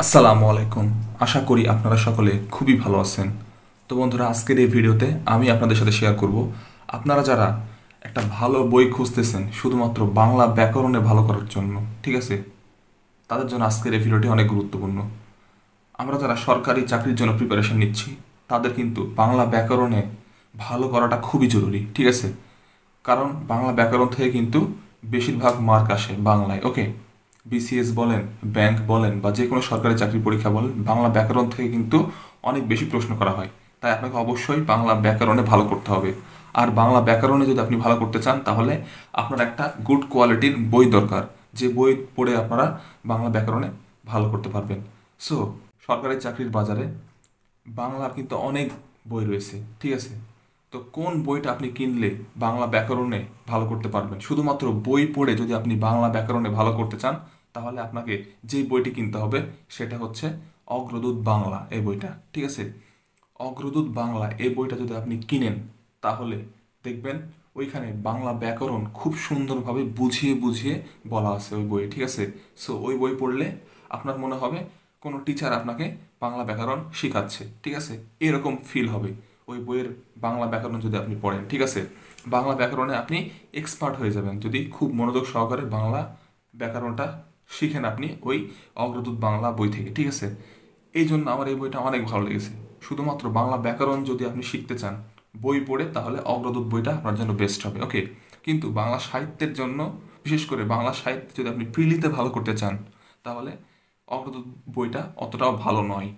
আসসালামু আলাইকুম। আশা করি আপনারা সকলে খুবই ভালো আছেন। তো বন্ধুরা, আজকের এই ভিডিওতে আমি আপনাদের সাথে শেয়ার করব আপনারা যারা একটা ভালো বই খুঁজতেছেন শুধুমাত্র বাংলা ব্যাকরণে ভালো করার জন্য, ঠিক আছে, তাদের জন্য আজকের এই ভিডিওটি অনেক গুরুত্বপূর্ণ। আমরা যারা সরকারি চাকরির জন্য প্রিপারেশন নিচ্ছি তাদের কিন্তু বাংলা ব্যাকরণে ভালো করাটা খুবই জরুরি, ঠিক আছে। কারণ বাংলা ব্যাকরণ থেকে কিন্তু বেশিরভাগ মার্ক আসে বাংলায়, ওকে। বিসিএস বলেন, ব্যাংক বলেন, বা যে কোনো সরকারি চাকরি পরীক্ষা বলেন, বাংলা ব্যাকরণ থেকে কিন্তু অনেক বেশি প্রশ্ন করা হয়। তাই আপনাকে অবশ্যই বাংলা ব্যাকরণে ভালো করতে হবে। আর বাংলা ব্যাকরণে যদি আপনি ভালো করতে চান তাহলে আপনার একটা গুড কোয়ালিটির বই দরকার, যে বই পড়ে আপনারা বাংলা ব্যাকরণে ভালো করতে পারবেন। সো সরকারি চাকরির বাজারে বাংলার কিন্তু অনেক বই রয়েছে, ঠিক আছে। তো কোন বইটা আপনি কিনলে বাংলা ব্যাকরণে ভালো করতে পারবেন? শুধুমাত্র বই পড়ে যদি আপনি বাংলা ব্যাকরণে ভালো করতে চান তাহলে আপনাকে যেই বইটি কিনতে হবে সেটা হচ্ছে অগ্রদূত বাংলা, এই বইটা, ঠিক আছে। অগ্রদূত বাংলা এই বইটা যদি আপনি কিনেন তাহলে দেখবেন ওইখানে বাংলা ব্যাকরণ খুব সুন্দরভাবে বুঝিয়ে বুঝিয়ে বলা আছে ওই বইয়ে, ঠিক আছে। সো ওই বই পড়লে আপনার মনে হবে কোনো টিচার আপনাকে বাংলা ব্যাকরণ শেখাচ্ছে, ঠিক আছে, এরকম ফিল হবে ওই বইয়ের বাংলা ব্যাকরণ যদি আপনি পড়েন, ঠিক আছে। বাংলা ব্যাকরণে আপনি এক্সপার্ট হয়ে যাবেন যদি খুব মনোযোগ সহকারে বাংলা ব্যাকরণটা শিখেন আপনি ওই অগ্রদূত বাংলা বই থেকে, ঠিক আছে। এই জন্য আমার এই বইটা অনেক ভালো লেগেছে। শুধুমাত্র বাংলা ব্যাকরণ যদি আপনি শিখতে চান বই পড়ে তাহলে অগ্রদূত বইটা আপনার জন্য বেস্ট হবে, ওকে। কিন্তু বাংলা সাহিত্যের জন্য, বিশেষ করে বাংলা সাহিত্য যদি আপনি প্রিলিতে ভালো করতে চান তাহলে অগ্রদূত বইটা অতটাও ভালো নয়,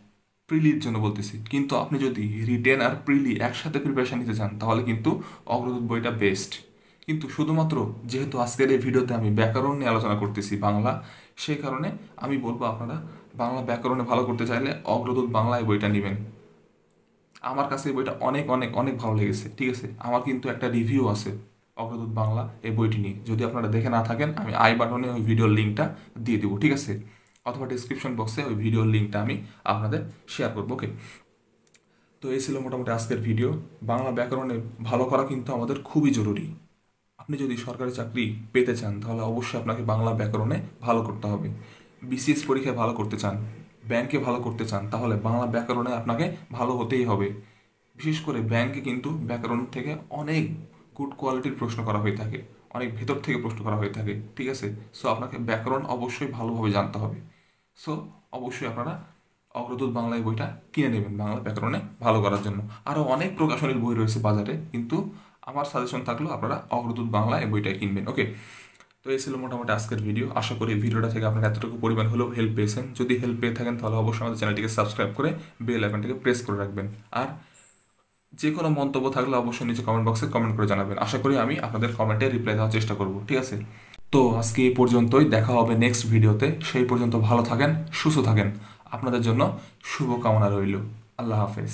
প্রিলির জন্য বলতেছি। কিন্তু আপনি যদি রিটেন আর প্রিলি একসাথে প্রিপারেশন নিতে চান তাহলে কিন্তু অগ্রদূত বইটা বেস্ট। কিন্তু শুধুমাত্র যেহেতু আজকের এই ভিডিওতে আমি ব্যাকরণ নিয়ে আলোচনা করতেছি বাংলা, সেই কারণে আমি বলবো আপনারা বাংলা ব্যাকরণে ভালো করতে চাইলে অগ্রদূত বাংলা এই বইটা নেবেন। আমার কাছে এই বইটা অনেক অনেক অনেক ভালো লেগেছে, ঠিক আছে। আমার কিন্তু একটা রিভিউ আছে অগ্রদূত বাংলা এই বইটি নিয়ে, যদি আপনারা দেখে না থাকেন আমি আই বাটনে ওই ভিডিওর লিঙ্কটা দিয়ে দেবো, ঠিক আছে, অথবা ডিসক্রিপশন বক্সে ওই ভিডিওর লিঙ্কটা আমি আপনাদের শেয়ার করবো, ওকে। তো এই ছিল মোটামুটি আজকের ভিডিও। বাংলা ব্যাকরণে ভালো করা কিন্তু আমাদের খুবই জরুরি। আপনি যদি সরকারি চাকরি পেতে চান তাহলে অবশ্যই আপনাকে বাংলা ব্যাকরণে ভালো করতে হবে। বিসিএস পরীক্ষায় ভালো করতে চান, ব্যাংকে ভালো করতে চান, তাহলে বাংলা ব্যাকরণে আপনাকে ভালো হতেই হবে। বিশেষ করে ব্যাংকে কিন্তু ব্যাকরণ থেকে অনেক গুড কোয়ালিটির প্রশ্ন করা হয়ে থাকে, অনেক ভেতর থেকে প্রশ্ন করা হয়ে থাকে, ঠিক আছে। সো আপনাকে ব্যাকরণ অবশ্যই ভালোভাবে জানতে হবে। সো অবশ্যই আপনারা অগ্রদূত বাংলা এই বইটা কিনে নেবেন বাংলা ব্যাকরণে ভালো করার জন্য। আরও অনেক প্রকাশনীর বই রয়েছে বাজারে, কিন্তু আমার সাজেশন থাকলো আপনারা অগ্রদূত বাংলা এই বইটাই কিনবেন, ওকে। তো এই ছিল মোটামুটি আজকের ভিডিও। আশা করি এই ভিডিওটা থেকে আপনারা এতটুকু পরিমাণ হলেও হেল্প পেয়েছেন। যদি হেল্প পেয়ে থাকেন তাহলে অবশ্যই আমাদের চ্যানেলটিকে সাবস্ক্রাইব করে বেল আইকনটিকে প্রেস করে রাখবেন। আর যে কোনো মন্তব্য থাকলে অবশ্যই নিচে কমেন্ট বক্সে কমেন্ট করে জানাবেন। আশা করি আমি আপনাদের কমেন্টে রিপ্লাই দেওয়ার চেষ্টা করব, ঠিক আছে। তো আজকে এই পর্যন্তই, দেখা হবে নেক্সট ভিডিওতে। সেই পর্যন্ত ভালো থাকেন, সুস্থ থাকেন। আপনাদের জন্য শুভকামনা রইল। আল্লাহ হাফেজ।